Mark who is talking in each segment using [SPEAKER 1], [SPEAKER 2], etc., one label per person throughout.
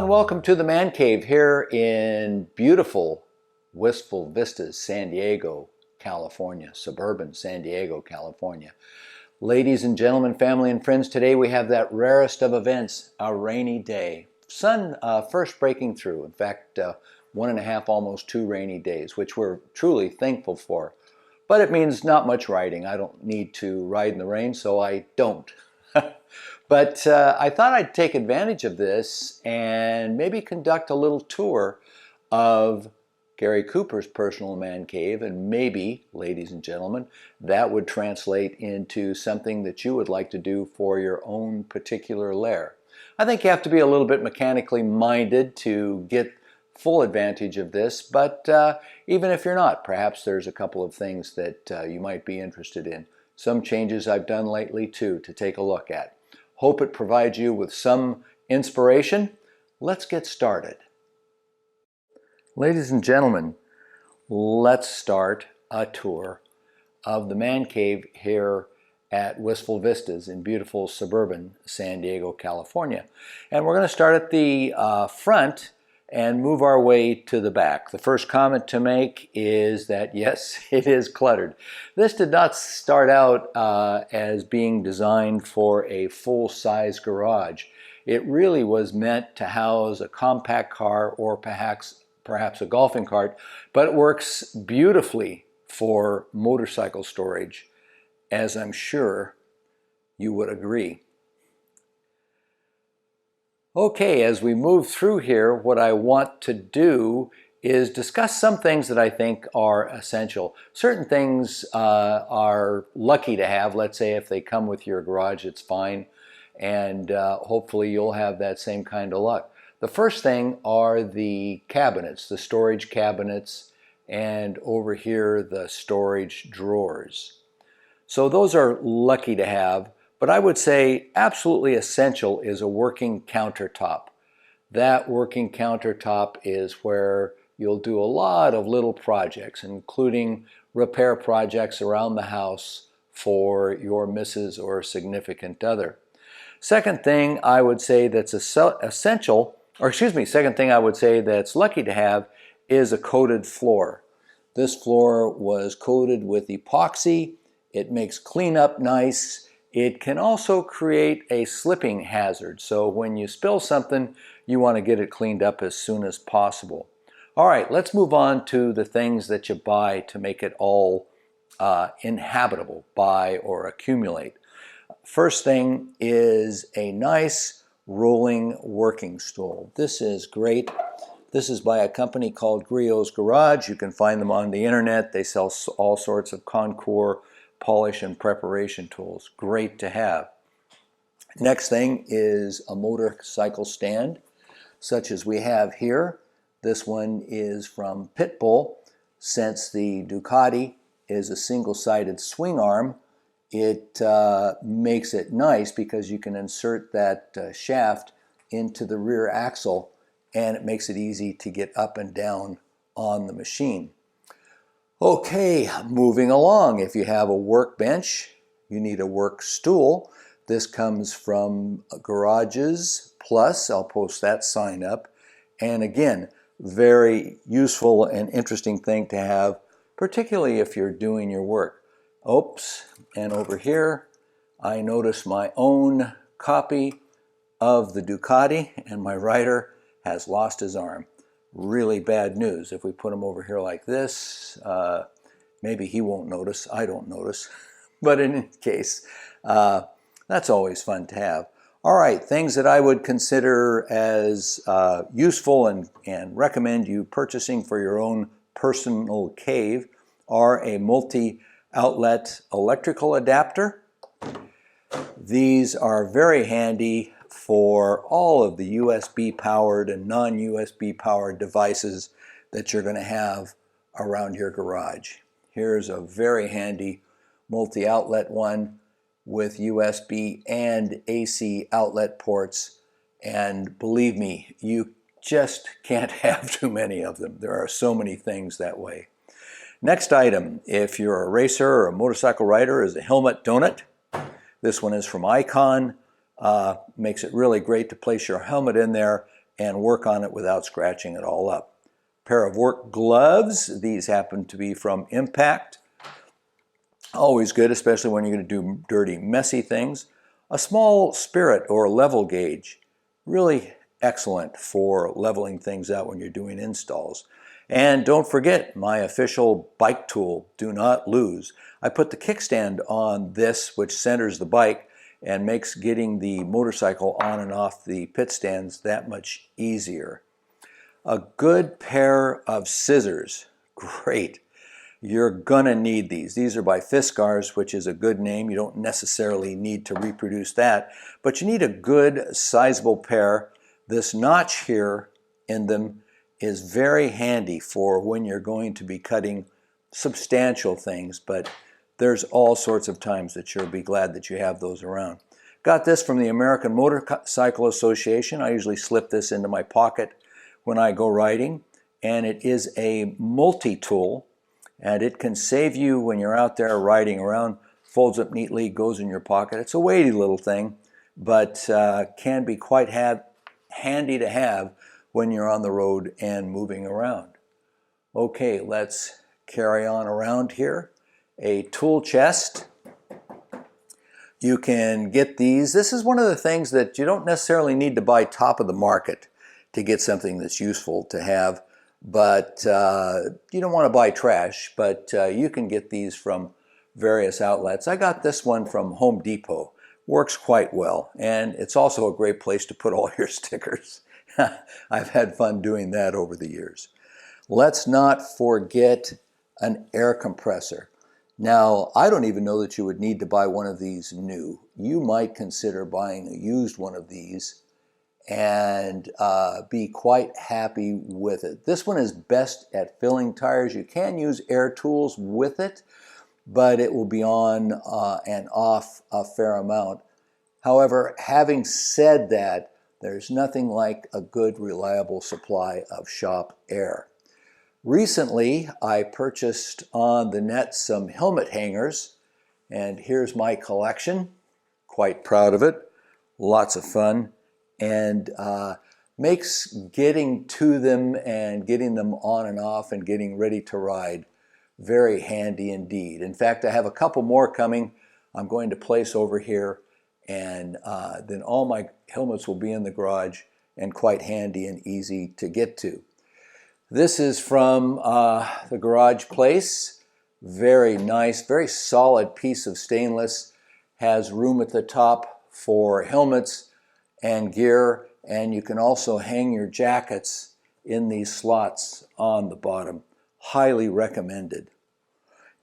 [SPEAKER 1] and welcome to the Man Cave here in beautiful Wistful Vista, San Diego, California, suburban San Diego, California. Ladies and gentlemen, family and friends, today we have that rarest of events, a rainy day. Sun first breaking through. In fact, 1.5, almost 2 rainy days, which we're truly thankful for. But it means not much riding. I don't need to ride in the rain, so I don't. But I thought I'd take advantage of this and maybe conduct a little tour of Gary Cooper's personal man cave, and maybe, ladies and gentlemen, that would translate into something that you would like to do for your own particular lair. I think you have to be a little bit mechanically minded to get full advantage of this, but even if you're not, perhaps there's a couple of things that you might be interested in. Some changes I've done lately too to take a look at. Hope it provides you with some inspiration. Let's get started. Ladies and gentlemen, let's start a tour of the man cave here at Wistful Vistas in beautiful suburban San Diego, California. And we're going to start at the front and move our way to the back. The first comment to make is that yes, it is cluttered. This did not start out as being designed for a full-size garage. It really was meant to house a compact car or perhaps a golfing cart, but it works beautifully for motorcycle storage, as I'm sure you would agree. Okay, as we move through here, what I want to do is discuss some things that I think are essential. Certain things are lucky to have. Let's say if they come with your garage, it's fine, and hopefully you'll have that same kind of luck. The first thing are the cabinets, the storage cabinets, and over here the storage drawers. So those are lucky to have. But I would say absolutely essential is a working countertop. That working countertop is where you'll do a lot of little projects, including repair projects around the house for your missus or significant other. Second thing I would say that's essential, or excuse me, second thing I would say that's lucky to have is a coated floor. This floor was coated with epoxy. It makes cleanup nice. It can also create a slipping hazard, so when you spill something, you want to get it cleaned up as soon as possible. All right, let's move on to the things that you buy to make it all inhabitable, buy or accumulate. First thing is a nice rolling working stool. This is great. This is by a company called Griot's Garage. You can find them on the internet. They sell all sorts of concours, polish and preparation tools. Great to have. Next thing is a motorcycle stand, such as we have here. This one is from Pitbull. Since the Ducati is a single-sided swing arm, it makes it nice because you can insert that shaft into the rear axle, and it makes it easy to get up and down on the machine. Okay, moving along. If you have a workbench, you need a work stool. This comes from Garages Plus. I'll post that sign up. And again, very useful and interesting thing to have, particularly if you're doing your work. Oops, and over here, I notice my own copy of the Ducati, and my rider has lost his arm. Really bad news. If we put him over here like this, maybe he won't notice. I don't notice. But in any case, that's always fun to have. All right, things that I would consider as useful and recommend you purchasing for your own personal cave are a multi-outlet electrical adapter. These are very handy for all of the USB powered and non-USB powered devices that you're going to have around your garage. Here's a very handy multi-outlet one with USB and AC outlet ports, and believe me, you just can't have too many of them. There are so many things that way. Next item, if you're a racer or a motorcycle rider, is a helmet donut. This one is from Icon. Makes it really great to place your helmet in there and work on it without scratching it all up. Pair of work gloves. These happen to be from Impact. Always good, especially when you're going to do dirty, messy things. A small spirit or level gauge. Really excellent for leveling things out when you're doing installs. And don't forget my official bike tool, Do Not Lose. I put the kickstand on this, which centers the bike and makes getting the motorcycle on and off the pit stands that much easier. A good pair of scissors. Great. You're gonna need these. These are by Fiskars, which is a good name. You don't necessarily need to reproduce that, but you need a good sizable pair. This notch here in them is very handy for when you're going to be cutting substantial things, but there's all sorts of times that you'll be glad that you have those around. Got this from the American Motorcycle Association. I usually slip this into my pocket when I go riding, and it is a multi-tool, and it can save you when you're out there riding around. Folds up neatly, goes in your pocket. It's a weighty little thing, but can be quite handy to have when you're on the road and moving around. Okay, let's carry on around here. A tool chest. You can get these. This is one of the things that you don't necessarily need to buy top of the market to get something that's useful to have, but you don't want to buy trash, but you can get these from various outlets. I got this one from Home Depot. Works quite well, and it's also a great place to put all your stickers. I've had fun doing that over the years. Let's not forget an air compressor. Now, I don't even know that you would need to buy one of these new. You might consider buying a used one of these and be quite happy with it. This one is best at filling tires. You can use air tools with it, but it will be on and off a fair amount. However, having said that, there's nothing like a good, reliable supply of shop air. Recently, I purchased on the net some helmet hangers, and here's my collection. Quite proud of it. Lots of fun, and makes getting to them and getting them on and off and getting ready to ride very handy indeed. In fact, I have a couple more coming I'm going to place over here, and then all my helmets will be in the garage and quite handy and easy to get to. This is from the Garage Place. Very nice, very solid piece of stainless. Has room at the top for helmets and gear, and you can also hang your jackets in these slots on the bottom. Highly recommended.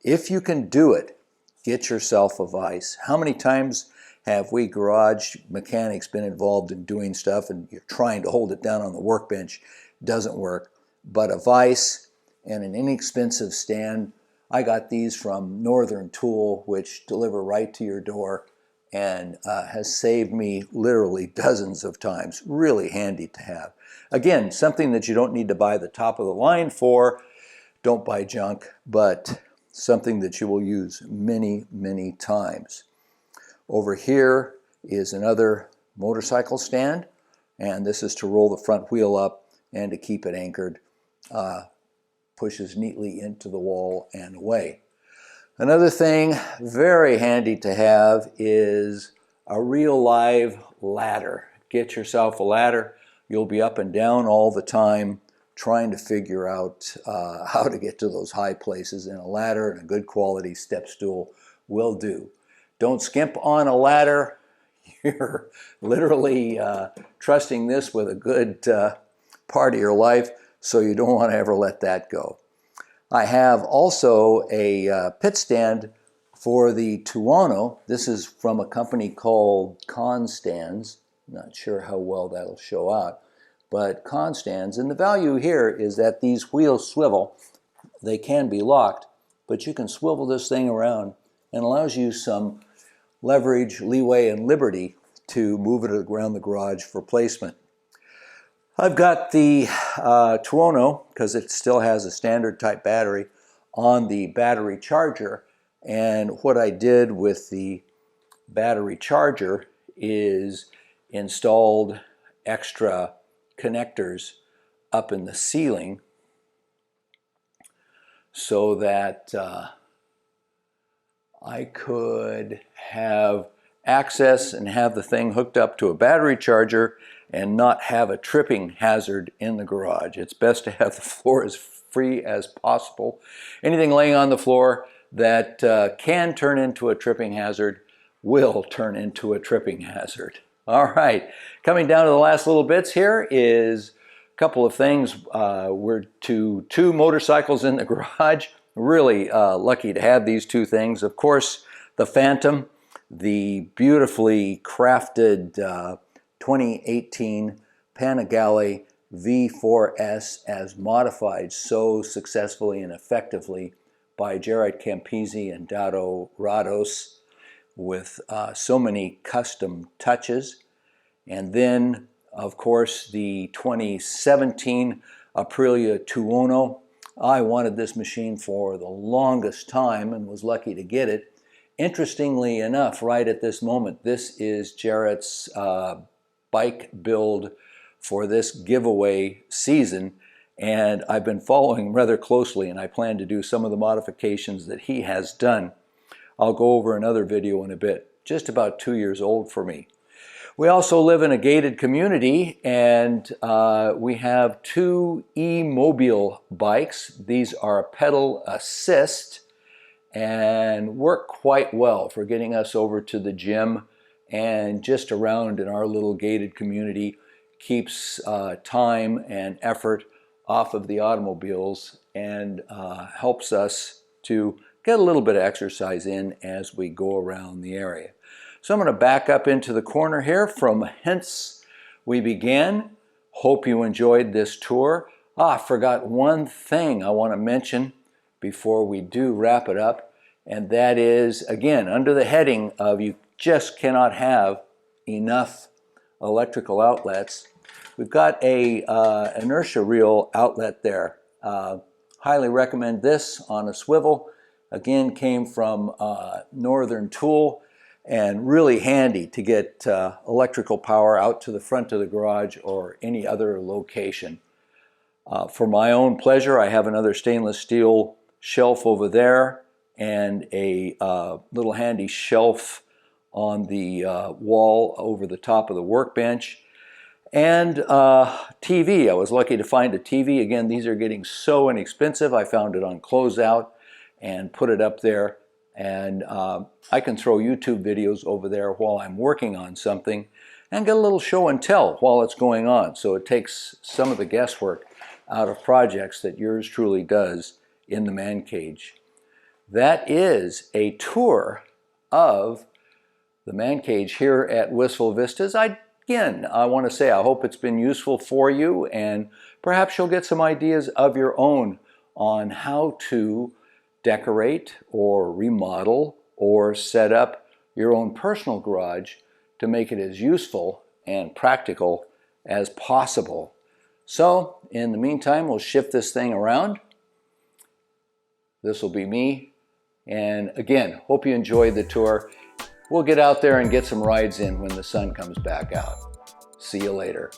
[SPEAKER 1] If you can do it, get yourself a vise. How many times have we garage mechanics been involved in doing stuff and you're trying to hold it down on the workbench? Doesn't work. But a vise and an inexpensive stand. I got these from Northern Tool, which deliver right to your door, and has saved me literally dozens of times. Really handy to have. Again, something that you don't need to buy the top of the line for. Don't buy junk, but something that you will use many, many times. Over here is another motorcycle stand, and this is to roll the front wheel up and to keep it anchored. Pushes neatly into the wall and away. Another thing very handy to have is a real live ladder. Get yourself a ladder. You'll be up and down all the time trying to figure out how to get to those high places, and a ladder and a good quality step stool will do. Don't skimp on a ladder. You're literally trusting this with a good part of your life, so you don't want to ever let that go. I have also a pit stand for the Tuono. This is from a company called Constands. Not sure how well that'll show out, but Constands. And the value here is that these wheels swivel. They can be locked, but you can swivel this thing around, and allows you some leverage, leeway, and liberty to move it around the garage for placement. I've got the Tuono, because it still has a standard type battery, on the battery charger. And what I did with the battery charger is installed extra connectors up in the ceiling so that I could have access and have the thing hooked up to a battery charger and not have a tripping hazard in the garage. It's best to have the floor as free as possible. Anything laying on the floor that can turn into a tripping hazard will turn into a tripping hazard. All right, coming down to the last little bits here is a couple of things. We're to 2 motorcycles in the garage. Really lucky to have these 2 things. Of course, the Phantom, the beautifully crafted 2018 Panigale V4S as modified so successfully and effectively by Gerard Campisi and Dado Rados with so many custom touches. And then, of course, the 2017 Aprilia Tuono. I wanted this machine for the longest time and was lucky to get it. Interestingly enough, right at this moment, this is Jarrett's bike build for this giveaway season, and I've been following him rather closely, and I plan to do some of the modifications that he has done. I'll go over another video in a bit. Just about 2 years old for me. We also live in a gated community, and we have 2 e-mobile bikes. These are pedal assist and work quite well for getting us over to the gym and just around in our little gated community. Keeps time and effort off of the automobiles and helps us to get a little bit of exercise in as we go around the area. So I'm going to back up into the corner here from hence we began. Hope you enjoyed this tour. I forgot one thing I want to mention before we do wrap it up, and that is, again, under the heading of you just cannot have enough electrical outlets, we've got a inertia reel outlet there. Highly recommend this on a swivel. Again, came from Northern Tool, and really handy to get electrical power out to the front of the garage or any other location. For my own pleasure, I have another stainless steel shelf over there and a little handy shelf on the wall over the top of the workbench. And TV. I was lucky to find a TV. Again, these are getting so inexpensive. I found it on closeout and put it up there. And I can throw YouTube videos over there while I'm working on something and get a little show and tell while it's going on. So it takes some of the guesswork out of projects that yours truly does in the man cage. That is a tour of the man cage here at Wistful Vistas. Again, I want to say I hope it's been useful for you, and perhaps you'll get some ideas of your own on how to decorate or remodel or set up your own personal garage to make it as useful and practical as possible. So, in the meantime, we'll shift this thing around. This will be me. And again, hope you enjoyed the tour. We'll get out there and get some rides in when the sun comes back out. See you later.